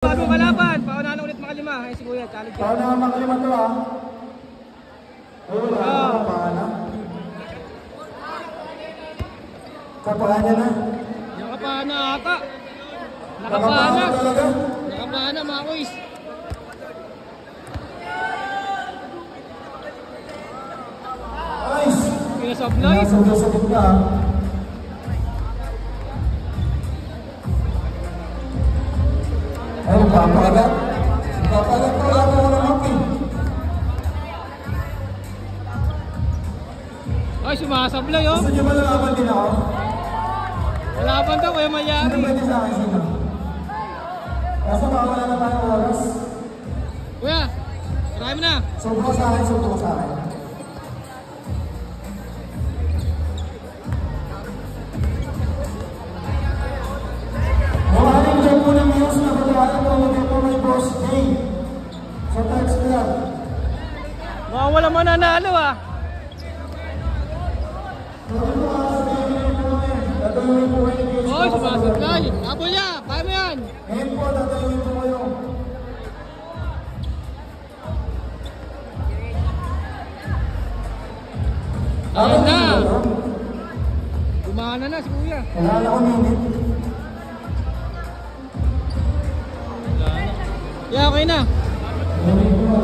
Bagong kalaban, paunahan na ulit makalima. Ay si Kuya, challenge. Paunahan makalima to ah. Wala, paana. Kapahanya na. Nakapana ata. Nakapana. Nakapana mga kuys. Nice. Kaya sablay. Sablay ka. Ay, papagat. Papagat ko lang ako ng hockey. Ay, sumasablay oh. Gusto nyo ba lalaban din ako? Lalaban daw, Kuya Mayari. Ano pwede sa akin sino? Kaso mawala na tayong oras. Kuya, try mo na. Subok sa akin, subok sa akin. Maraming dyan po ng news na pagkakataon ko maging po may boss day sa text club. Wala mo nanalo ah. Oy, sumasablay. Abo niya, paano mo yan? Ngayon po, tatayuin po kayo. Ayun na. Gumana na si Kuya. Kailangan ako minit. Yeah, okay na. Ngayon po,